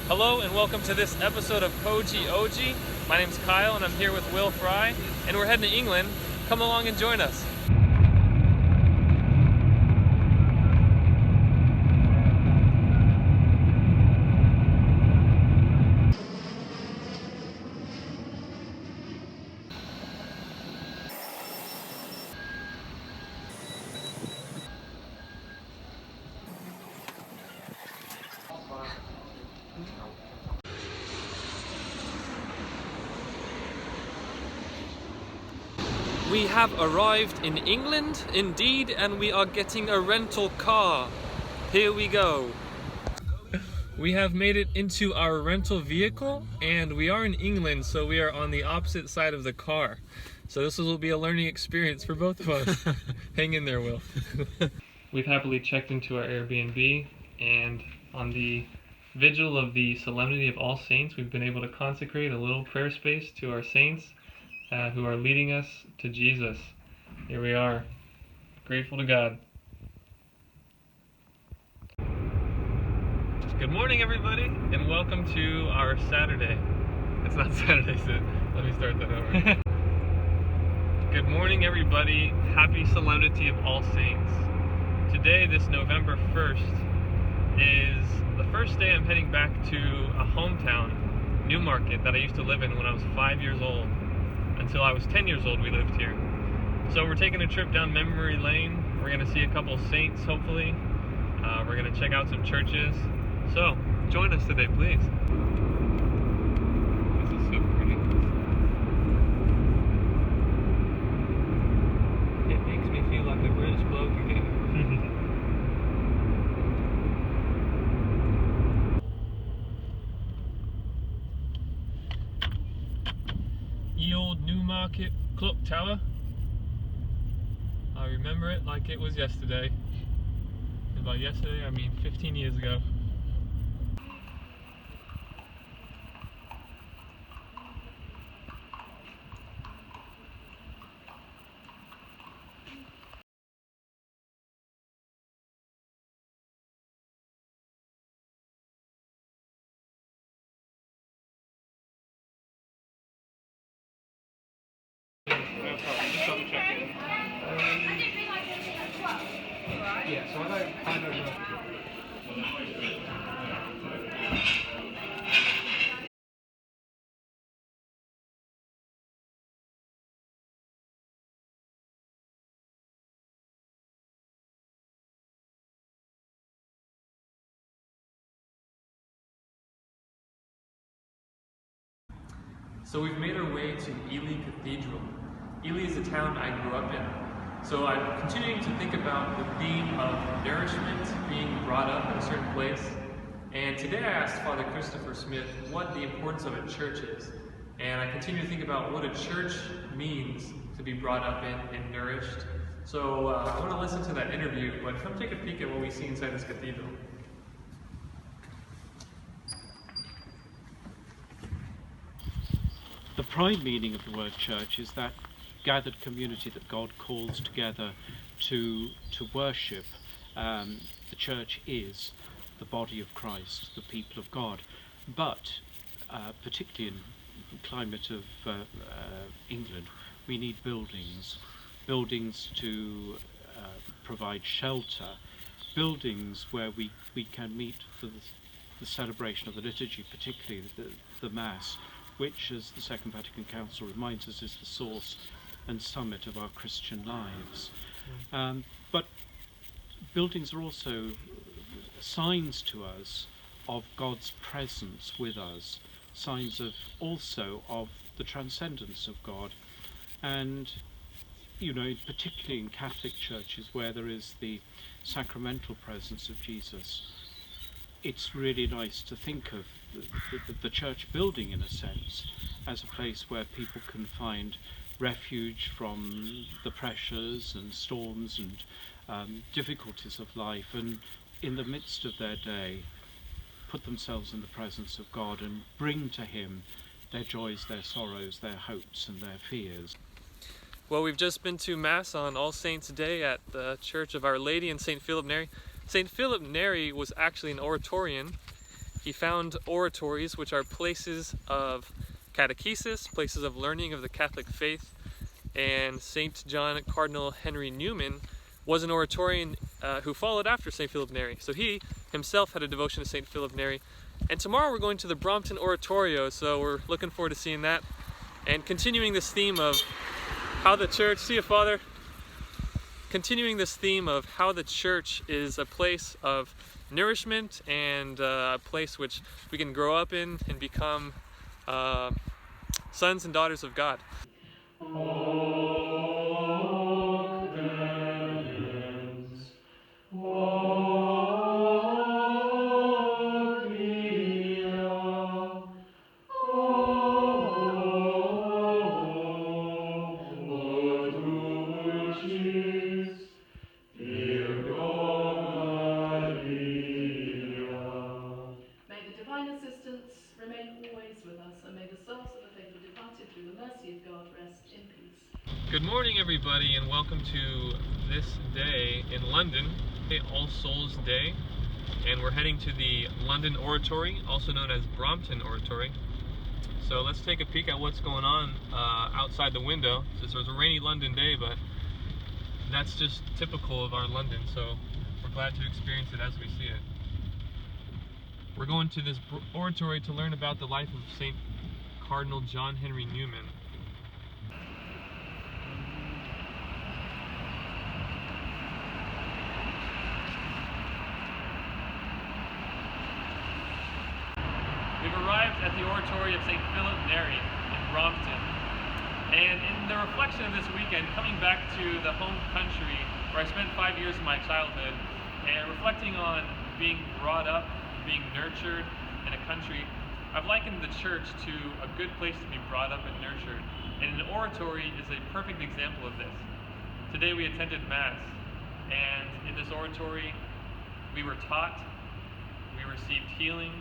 Hello and welcome to this episode of Poje, Oggi. My name's Kyle and I'm here with Will Fry, and we're heading to England. Come along and join us. We have arrived in England, indeed, and we are getting a rental car. Here we go. We have made it into our rental vehicle, and we are in England, so we are on the opposite side of the car. So this will be a learning experience for both of us. Hang in there, Will. We've happily checked into our Airbnb, and on the vigil of the Solemnity of All Saints, we've been able to consecrate a little prayer space to our saints who are leading us to Jesus. Here we are, grateful to God. Good morning, everybody, and welcome to our Saturday. It's not Saturday, so let me start that over. Good morning, everybody. Happy Solemnity of All Saints. Today, this November 1st, is the first day I'm heading back to a hometown, Newmarket, that I used to live in when I was 5 years old. Until I was 10 years old, we lived here. So we're taking a trip down memory lane. We're going to see a couple saints, hopefully. We're going to check out some churches. So, join us today, please. This is so pretty. It makes me feel like a British bloke again. Ye old Newmarket clock tower. I remember it like it was yesterday. And by yesterday, I mean 15 years ago. No problem, just double checking. Yeah, so I don't know. So we've made our way to Ely Cathedral. Ely is a town I grew up in. So I'm continuing to think about the theme of nourishment being brought up in a certain place. And today I asked Father Christopher Smith what the importance of a church is. And I continue to think about what a church means to be brought up in and nourished. So I want to listen to that interview, but come take a peek at what we see inside this cathedral. The prime meaning of the word church is that gathered community that God calls together to worship. The church is the body of Christ, the people of God. But particularly in the climate of England, we need buildings to provide shelter, buildings where we can meet for the celebration of the liturgy, particularly the Mass, which, as the Second Vatican Council reminds us, is the source and summit of our Christian lives. But buildings are also signs to us of God's presence with us, signs also of the transcendence of God. And, particularly in Catholic churches where there is the sacramental presence of Jesus, it's really nice to think of the church building, in a sense, as a place where people can find refuge from the pressures and storms and difficulties of life, and in the midst of their day put themselves in the presence of God and bring to Him their joys, their sorrows, their hopes and their fears. Well, we've just been to Mass on All Saints' Day at the Church of Our Lady in St. Philip Neri. St. Philip Neri was actually an Oratorian he found oratories, which are places of catechesis, places of learning of the Catholic faith. And St. John Cardinal Henry Newman was an Oratorian who followed after St. Philip Neri. So he himself had a devotion to St. Philip Neri. And tomorrow we're going to the Brompton Oratorio, so we're looking forward to seeing that. And continuing this theme of how the church, see you, Father, continuing this theme of how the church is a place of nourishment and a place which we can grow up in and become sons and daughters of God. Good morning, everybody, and welcome to this day in London, All Souls Day, and we're heading to the London Oratory, also known as Brompton Oratory. So let's take a peek at what's going on outside the window. This was a rainy London day, but that's just typical of our London, so we're glad to experience it as we see it. We're going to this oratory to learn about the life of St. Cardinal John Henry Newman. We've arrived at the oratory of St. Philip Neri in Brompton. And in the reflection of this weekend, coming back to the home country where I spent 5 years of my childhood, and reflecting on being brought up, being nurtured in a country, I've likened the church to a good place to be brought up and nurtured. And an oratory is a perfect example of this. Today we attended Mass, and in this oratory we were taught, we received healing,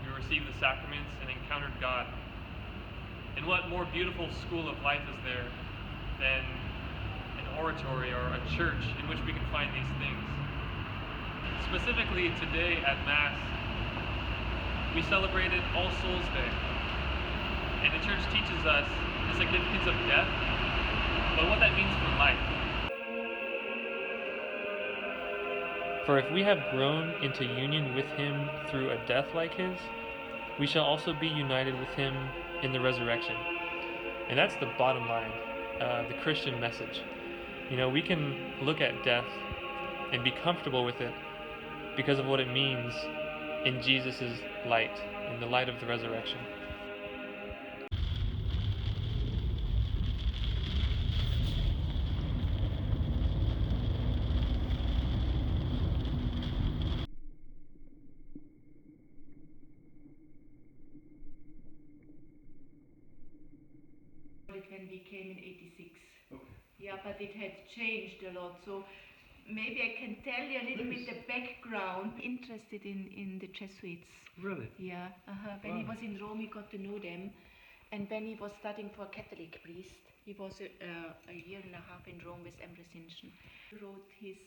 we received the sacraments and encountered God. And what more beautiful school of life is there than an oratory or a church in which we can find these things? Specifically today at Mass, we celebrated All Souls Day. And the church teaches us the significance of death, but what that means for life. For if we have grown into union with him through a death like his, we shall also be united with him in the resurrection. And that's the bottom line, the Christian message. You know, we can look at death and be comfortable with it because of what it means in Jesus' light, in the light of the resurrection. When we came in '86. Okay. Yeah, but it had changed a lot. So maybe I can tell you a little bit the background. Interested in the Jesuits. Really? Yeah. When he was in Rome, he got to know them. And when he was studying for a Catholic priest, he was a year and a half in Rome with Ambrosiansen. He wrote his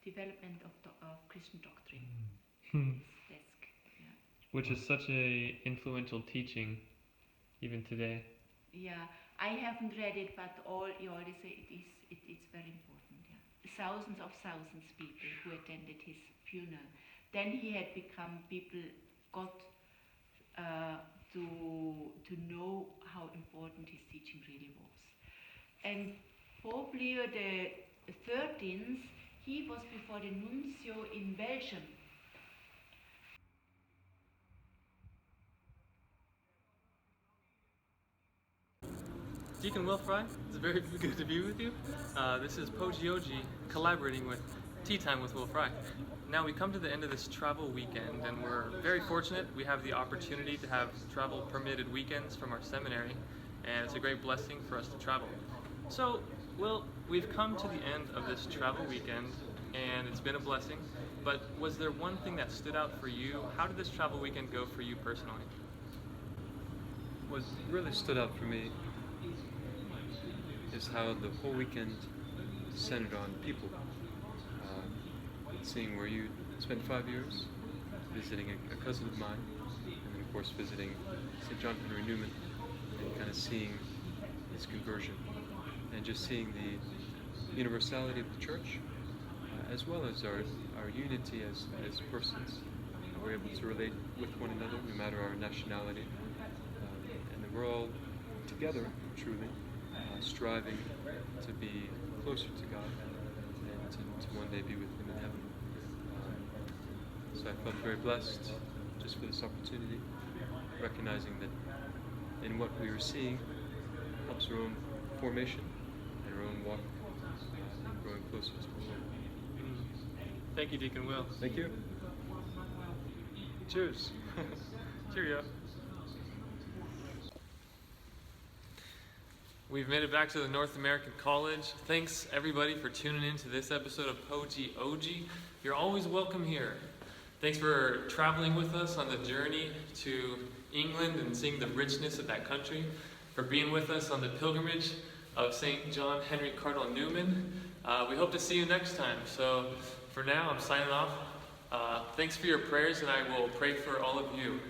development of Christian doctrine. His desk. Yeah. Which is such a influential teaching, even today. Yeah, I haven't read it, but all say it's very important. Yeah. Thousands people who attended his funeral. Then he had become, people got to know how important his teaching really was. And Pope Leo the 13th, he was before the nuncio in Belgium. Deacon Will Fry, it's very good to be with you. This is Poje Oggi collaborating with Tea Time with Will Fry. Now we come to the end of this travel weekend, and we're very fortunate. We have the opportunity to have travel permitted weekends from our seminary, and it's a great blessing for us to travel. So, Will, we've come to the end of this travel weekend, and it's been a blessing, but was there one thing that stood out for you? How did this travel weekend go for you personally? What really stood out for me is how the whole weekend centered on people. Seeing where you spent 5 years, visiting a cousin of mine, and then of course visiting St. John Henry Newman, and kind of seeing his conversion, and just seeing the universality of the church, as well as our unity as persons. We're able to relate with one another no matter our nationality, and that we're all together, truly, striving to be closer to God and to one day be with Him in heaven. So I felt very blessed just for this opportunity, recognizing that in what we were seeing helps our own formation and our own walk in growing closer to the Lord. Thank you, Deacon Will. Thank you. Cheers. Cheerio. We've made it back to the North American College. Thanks everybody for tuning in to this episode of Poje Oggi. You're always welcome here. Thanks for traveling with us on the journey to England and seeing the richness of that country, for being with us on the pilgrimage of St. John Henry Cardinal Newman. We hope to see you next time. So for now, I'm signing off. Thanks for your prayers, and I will pray for all of you.